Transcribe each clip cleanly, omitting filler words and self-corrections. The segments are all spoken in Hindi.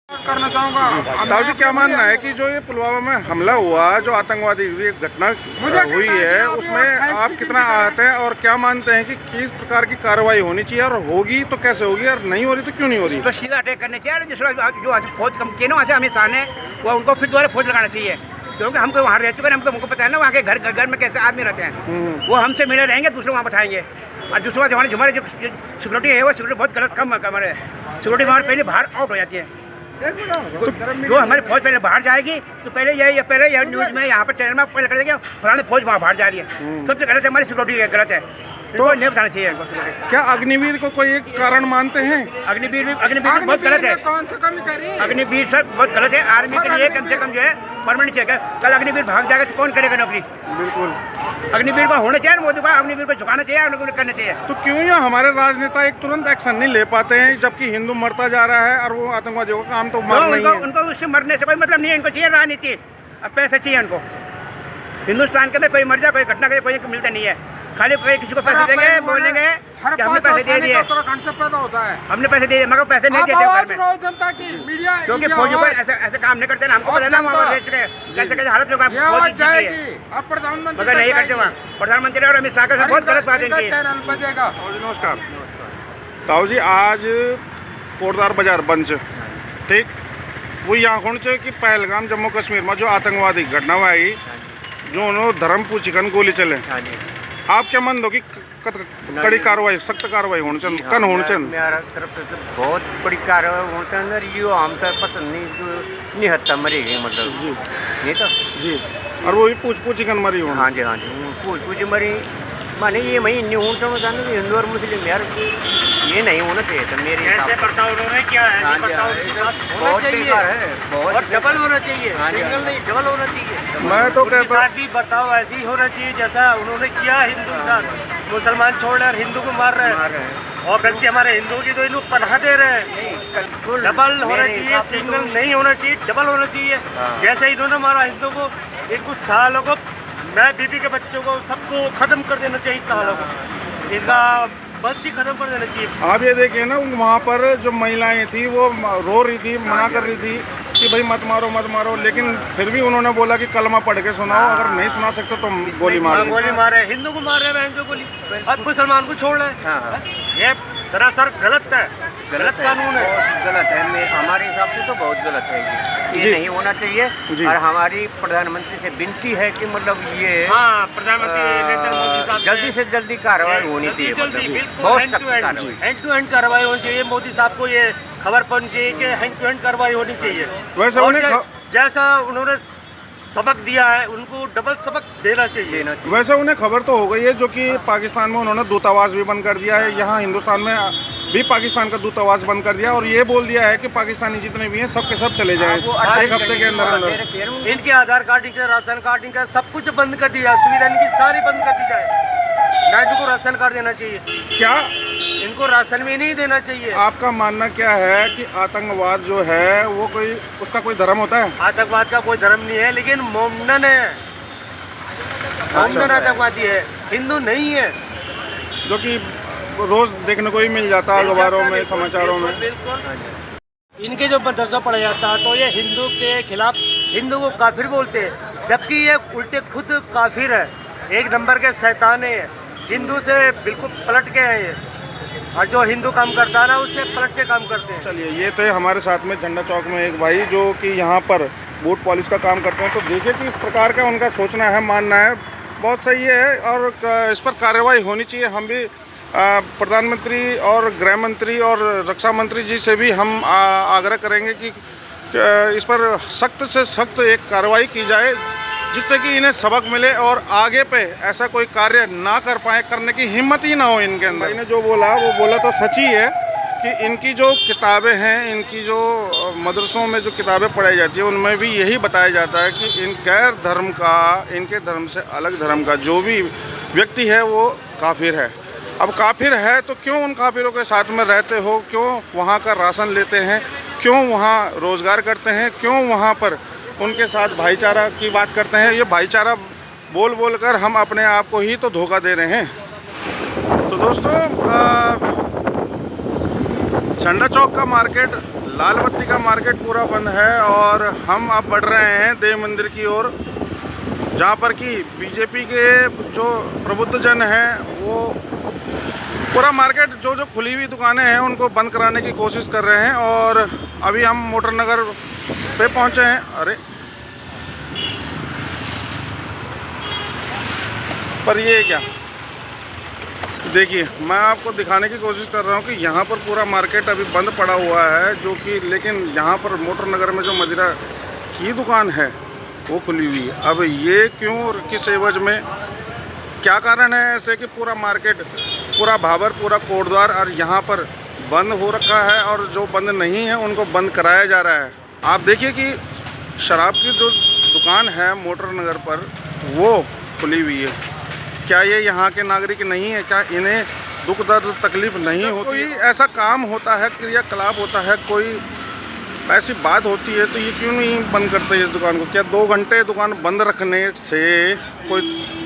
करना चाहूँगा। ताऊ जी, क्या मानना है कि जो ये पुलवामा में हमला हुआ, जो आतंकवादी घटना हुई है, उसमें आप कितना आहत हैं और क्या मानते हैं कि किस प्रकार की कार्रवाई होनी चाहिए, और होगी तो कैसे होगी, और नहीं हो रही तो क्यों नहीं हो रही? तो सीधा अटैक करने चाहिए, जो फौज कम किए ना वहाँ से हमेशा ने वो उनको फिर दोबारा फौज लगाना चाहिए, क्योंकि हमको वहाँ रह चुके हैं, हमको पता है ना वहाँ के घर में कैसे आदमी रहते हैं। वो हमसे मिले रहेंगे, दूसरे वहाँ बैठाएंगे। और दूसरी बात हमारे जो सिक्योरिटी है वो सिक्योरिटी बहुत गलत कम है। सिक्योरिटी हमारे पहले बाहर आउट हो जाती है। जो हमारी फौज पहले बाहर जाएगी तो पहले ये न्यूज़ में यहाँ पर चैनल में पहले कर देंगे फलाने फौज वहाँ बाहर जा रही है। सबसे गलत है, हमारी सिक्योरिटी गलत है, तो नहीं बताना चाहिए। क्या अग्निवीर को कोई एक कारण मानते हैं? अग्निवीर बहुत गलत है। कौन सा कमी करी? अग्निवीर सर बहुत गलत है। आर्मी के लिए कम से कम जो है परमानेंट चाहिए। कल अग्निवीर भाग जाएगा तो कौन करेगा नौकरी? बिल्कुल, अग्निवीर को होना चाहिए, मोदी को अग्निवीर को झुकाना चाहिए, अग्निवीर करना चाहिए। तो क्यों यहाँ हमारे राजनेता एक तुरंत एक्शन नहीं ले पाते हैं, जबकि हिंदू मरता जा रहा है और वो आतंकवादियों का काम तो मरना ही है। उनको उससे मरने से कोई मतलब नहीं है, इनको चाहिए राजनीति, अब पैसे चाहिए उनको। हिंदुस्तान के अंदर कोई मर जाए, कोई घटना के कोई मिलता नहीं है, खाली कोई किसी को पैसे देंगे, बोलेंगे कि हमने पैसे दे दिए, उत्तराखंड से पैदा होता है, हमने पैसे दे दिए, मगर पैसे नहीं देते घर में, जनता की मीडिया, क्योंकि फौजियों को ऐसे काम नहीं करते ना। हमको पता है ना वहाँ रह चुके कैसे कैसे हालत में जाएगी। अब प्रधानमंत्री मगर नहीं करते वहाँ प्रधानमंत्री और अमित शाह का बहुत गलत बात है इनकी। नमस्कार ताऊ जी, आज कोटदार बाजार बंद ठीक, वो यहाँ कौन कि पहलगाम जम्मू कश्मीर में जो आतंकवादी घटना आई, जो उन्होंने धर्म पूछिकन गोली चले, आप क्या मान दो कि कड़ी कार्रवाई, सख्त कार्रवाई होनी चाहिए, कन होनी चाहिए? मेरा तरफ से तो बहुत बड़ी कार्रवाई होनी चाहिए। यो हम तो पसंद नहीं हत्या मरी गई, मतलब जी नहीं तो जी, और वो भी पूछिकन मरी हो। हाँ जी पूछ मरी माने ये मैं नहीं हूँ तो मैं हिंदू और मुस्लिम यार ये नहीं होना चाहिए। तो मेरे ऐसे बर्ताव उन्होंने किया है, बहुत बेकार है, बहुत डबल होना चाहिए, सिंगल नहीं डबल होना चाहिए। मैं तो कहता साथ भी बर्ताव ऐसे ही होना चाहिए जैसा उन्होंने किया हिंदू के साथ। मुसलमान छोड़ रहे और हिंदू को मार रहे हैं, और गलती हमारे हिंदुओं की तो इन लोग पनाह दे रहे हैं। डबल होना चाहिए, सिंगल नहीं होना चाहिए, डबल होना चाहिए। जैसे इन्होंने मारा हिंदुओं को, इन कुछ सालों को मैं बीबी के बच्चों को सबको खत्म कर देना चाहिए, सालों को इनका बस ही खत्म कर देना चाहिए। आप ये देखिए ना, वहाँ पर जो महिलाएं थी वो रो रही थी, मना कर रही थी कि भाई मत मारो, लेकिन फिर भी उन्होंने बोला कि कलमा पढ़ के सुनाओ, अगर नहीं सुना सकते तो गोली मारे। हिंदू को मार रहे हैं, गोली, अब मुसलमान को छोड़ रहे हैं। ये सरासर गलत है, गलत कानून है, गलत है। हमारे हिसाब से तो बहुत गलत है ये नहीं होना चाहिए। और हमारी प्रधानमंत्री से विनती है कि मतलब ये प्रधानमंत्री नरेंद्र मोदी साहब जल्दी से जल्दी कार्रवाई होनी चाहिए, बहुत सख्त कार्रवाई, हैंड टू हैंड कार्रवाई होनी चाहिए। मोदी साहब को ये खबर पहुंचनी चाहिए कि हैंड टू हैंड कार्रवाई होनी चाहिए। वैसे जैसा उन्होंने सबक दिया है उनको डबल सबक देना चाहिए। वैसे उन्हें खबर तो हो गई है, जो कि पाकिस्तान में उन्होंने दूतावास भी बंद कर दिया है, यहाँ हिंदुस्तान में भी पाकिस्तान का दूतावास बंद कर दिया, और ये बोल दिया है कि पाकिस्तानी जितने भी हैं सब के सब चले जाएं एक हफ्ते के अंदर। इनके आधार कार्ड, इनके राशन कार्ड, इनका सब कुछ बंद कर दिया, सुविधा इनकी सारी बंद कर दी जाए। ना इनको राशन कार्ड देना चाहिए, क्या इनको राशन भी नहीं देना चाहिए। आपका मानना क्या है कि आतंकवाद जो है वो कोई, उसका कोई धर्म होता है? आतंकवाद का कोई धर्म नहीं है, लेकिन मोमडन है, मोमडन आतंकवादी है, हिंदू नहीं है, जो कि रोज देखने को ही मिल जाता है अखबारों में, समाचारों में। बिल्कुल इनके जो मदरसा पढ़ा जाता है तो ये हिंदू के खिलाफ हिंदू को काफिर बोलते हैं, जबकि ये उल्टे खुद काफिर है, एक नंबर के शैतान है, हिंदू से बिल्कुल पलट के हैं ये, और जो हिंदू काम करता है ना उससे पलट के काम करते हैं। चलिए, ये थे हमारे साथ में झंडा चौक में एक भाई जो कि यहाँ पर बूट पॉलिश का काम करते हैं, तो देखिए कि इस प्रकार का उनका सोचना है, मानना है, बहुत सही है, और इस पर कार्रवाई होनी चाहिए। हम भी प्रधानमंत्री और गृह मंत्री और रक्षा मंत्री जी से भी हम आग्रह करेंगे कि इस पर सख्त से सख्त एक कार्रवाई की जाए, जिससे कि इन्हें सबक मिले और आगे पे ऐसा कोई कार्य ना कर पाए, करने की हिम्मत ही ना हो इनके अंदर। इन्हें जो बोला वो बोला तो सच ही है कि इनकी जो किताबें हैं, इनकी जो मदरसों में जो किताबें पढ़ाई जाती है, उनमें भी यही बताया जाता है कि इन गैर धर्म का, इनके धर्म से अलग धर्म का जो भी व्यक्ति है वो काफिर है। अब काफिर है तो क्यों उन काफिरों के साथ में रहते हो, क्यों वहाँ का राशन लेते हैं, क्यों वहाँ रोज़गार करते हैं, क्यों वहाँ पर उनके साथ भाईचारा की बात करते हैं? ये भाईचारा बोल कर हम अपने आप को ही तो धोखा दे रहे हैं। तो दोस्तों, झंडा चौक का मार्केट लाल बत्ती का मार्केट पूरा बंद है और हम अब बढ़ रहे हैं देव मंदिर की ओर, जहाँ पर कि बीजेपी के जो प्रबुद्ध जन हैं वो पूरा मार्केट जो खुली हुई दुकानें हैं उनको बंद कराने की कोशिश कर रहे हैं। और अभी हम मोटर नगर पे पहुँचे हैं। अरे पर ये क्या, देखिए मैं आपको दिखाने की कोशिश कर रहा हूँ कि यहाँ पर पूरा मार्केट अभी बंद पड़ा हुआ है, जो कि लेकिन यहाँ पर मोटर नगर में जो मदिरा की दुकान है वो खुली हुई है। अब ये क्यों और किस एवज में, क्या कारण है ऐसे कि पूरा मार्केट, पूरा भाबर, पूरा कोटद्वार और यहाँ पर बंद हो रखा है और जो बंद नहीं है उनको बंद कराया जा रहा है। आप देखिए कि शराब की जो दुकान है मोटर नगर पर वो खुली हुई है। क्या ये यहाँ के नागरिक नहीं है? क्या इन्हें दुख दर्द तकलीफ नहीं होती? कोई ऐसा काम होता है, क्रियाकलाप होता है, कोई ऐसी बात होती है तो ये क्यों नहीं बंद करते इस दुकान को? क्या 2 घंटे दुकान बंद रखने से कोई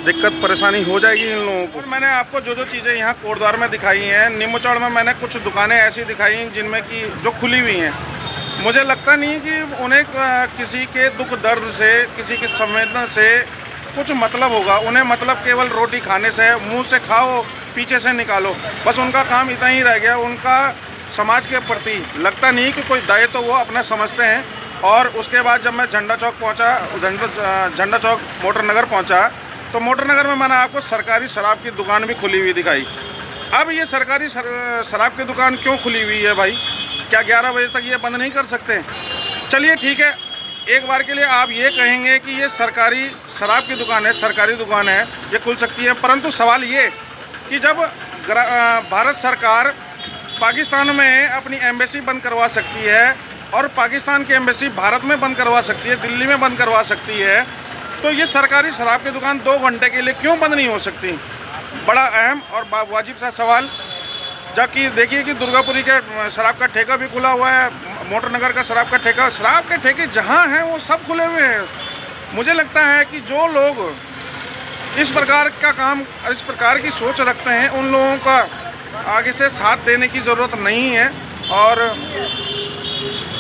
दिक्कत परेशानी हो जाएगी इन लोगों को? और मैंने आपको जो चीज़ें यहाँ कोटद्वार में दिखाई हैं, निम्बूचौड़ में मैंने कुछ दुकानें ऐसी दिखाई हैं जिनमें कि जो खुली हुई हैं। मुझे लगता नहीं कि उन्हें किसी के दुख दर्द से, किसी की संवेदना से कुछ मतलब होगा। उन्हें मतलब केवल रोटी खाने से, मुंह से खाओ पीछे से निकालो, बस उनका काम इतना ही रह गया। उनका समाज के प्रति लगता नहीं कि कोई दायित्व तो वो अपना समझते हैं। और उसके बाद जब मैं झंडा चौक पहुंचा, झंडा चौक मोटर नगर पहुंचा, तो मोटर नगर में मैंने आपको सरकारी शराब की दुकान भी खुली हुई दिखाई। अब ये सरकारी शराब की दुकान क्यों खुली हुई है भाई? क्या 11 बजे तक ये बंद नहीं कर सकते? चलिए ठीक है, एक बार के लिए आप ये कहेंगे कि ये सरकारी शराब की दुकान है, सरकारी दुकान है, ये खुल सकती है। परंतु सवाल ये कि जब भारत सरकार पाकिस्तान में अपनी एम्बेसी बंद करवा सकती है और पाकिस्तान की एम्बेसी भारत में बंद करवा सकती है, दिल्ली में बंद करवा सकती है, तो ये सरकारी शराब की दुकान 2 घंटे के लिए क्यों बंद नहीं हो सकती? बड़ा अहम और वाजिब सा सवाल। जबकि देखिए कि दुर्गापुरी के शराब का ठेका भी खुला हुआ है, मोटर नगर का शराब का ठेका, शराब के ठेके जहाँ हैं वो सब खुले हुए हैं। मुझे लगता है कि जो लोग इस प्रकार का काम, इस प्रकार की सोच रखते हैं, उन लोगों का आगे से साथ देने की ज़रूरत नहीं है। और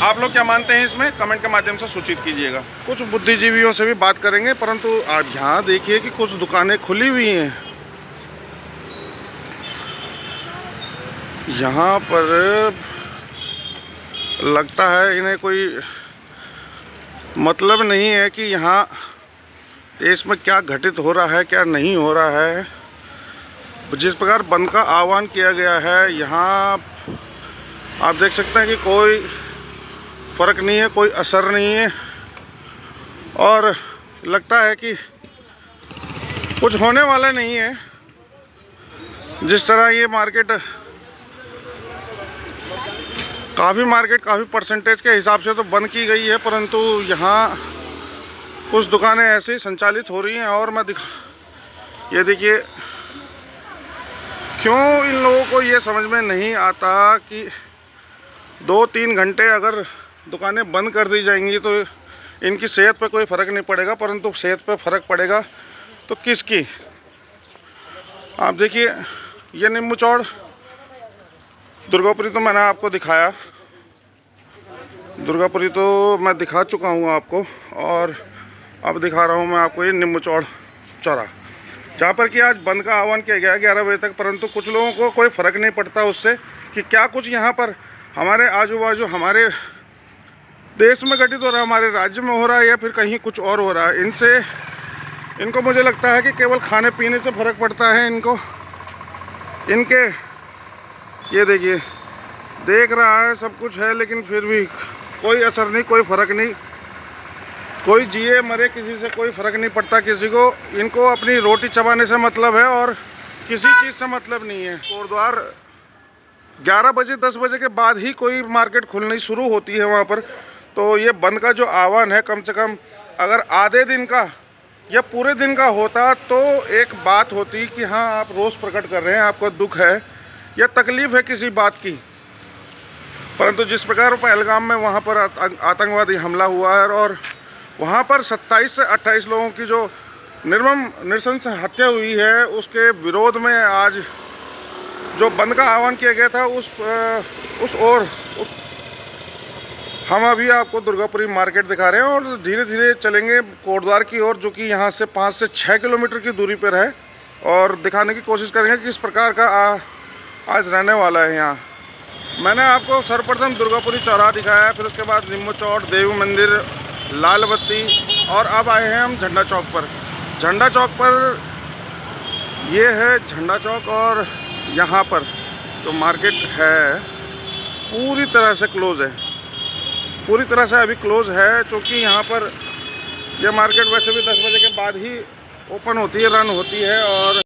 आप लोग क्या मानते हैं इसमें, कमेंट के माध्यम से सूचित कीजिएगा। कुछ बुद्धिजीवियों से भी बात करेंगे, परंतु आप यहाँ देखिए कि कुछ दुकानें खुली हुई हैं। यहाँ पर लगता है इन्हें कोई मतलब नहीं है कि यहाँ देश में क्या घटित हो रहा है, क्या नहीं हो रहा है। जिस प्रकार बंद का आह्वान किया गया है, यहाँ आप देख सकते हैं कि कोई फ़र्क नहीं है, कोई असर नहीं है और लगता है कि कुछ होने वाला नहीं है। जिस तरह ये मार्केट काफ़ी परसेंटेज के हिसाब से तो बंद की गई है, परंतु यहाँ कुछ दुकानें ऐसे संचालित हो रही हैं। और मैं ये देखिए, क्यों इन लोगों को ये समझ में नहीं आता कि 2-3 घंटे अगर दुकानें बंद कर दी जाएंगी तो इनकी सेहत पे कोई फ़र्क नहीं पड़ेगा, परंतु सेहत पे फ़र्क पड़ेगा तो किसकी? आप देखिए, ये निम्बूचौड़, दुर्गापुरी तो मैंने आपको दिखाया, दुर्गापुरी तो मैं दिखा चुका हूँ आपको, और अब दिखा रहा हूँ मैं आपको ये निम्बूचौड़ चौरा, जहाँ पर कि आज बंद का आह्वान किया गया 11 बजे तक। परंतु कुछ लोगों को कोई फ़र्क नहीं पड़ता उससे कि क्या कुछ यहाँ पर हमारे आजू बाजू, हमारे देश में घटित हो रहा है, हमारे राज्य में हो रहा है, या फिर कहीं कुछ और हो रहा है। इनको मुझे लगता है कि केवल खाने पीने से फ़र्क पड़ता है इनको। इनके ये देखिए, देख रहा है सब कुछ है, लेकिन फिर भी कोई असर नहीं, कोई फ़र्क नहीं। कोई जिए मरे, किसी से कोई फ़र्क नहीं पड़ता किसी को। इनको अपनी रोटी चबाने से मतलब है और किसी चीज़ से मतलब नहीं है। कोटद्वार 11 बजे 10 बजे के बाद ही कोई मार्केट खुलनी शुरू होती है वहाँ पर। तो ये बंद का जो आह्वान है, कम से कम अगर आधे दिन का या पूरे दिन का होता तो एक बात होती कि हाँ, आप रोष प्रकट कर रहे हैं, आपको दुख है या तकलीफ़ है किसी बात की। परंतु जिस प्रकार पहलगाम में वहाँ पर आतंकवादी हमला हुआ है और वहाँ पर 27 से 28 लोगों की जो निर्मम नृशंस हत्या हुई है, उसके विरोध में आज जो बंद का आह्वान किया गया था, हम अभी आपको दुर्गापुरी मार्केट दिखा रहे हैं और धीरे धीरे चलेंगे कोटद्वार की ओर, जो कि यहाँ से 5 से 6 किलोमीटर की दूरी पर है, और दिखाने की कोशिश करेंगे कि किस प्रकार का आज रहने वाला है यहाँ। मैंने आपको सर्वप्रथम दुर्गापुरी चौराहा दिखाया है, फिर उसके बाद निम्बू चौट, देवी मंदिर, लाल बत्ती, और अब आए हैं हम झंडा चौक पर। झंडा चौक पर ये है झंडा चौक, और यहाँ पर जो मार्केट है पूरी तरह से क्लोज़ है, पूरी तरह से अभी क्लोज़ है, क्योंकि यहाँ पर यह मार्केट वैसे भी 10 बजे के बाद ही ओपन होती है, रन होती है। और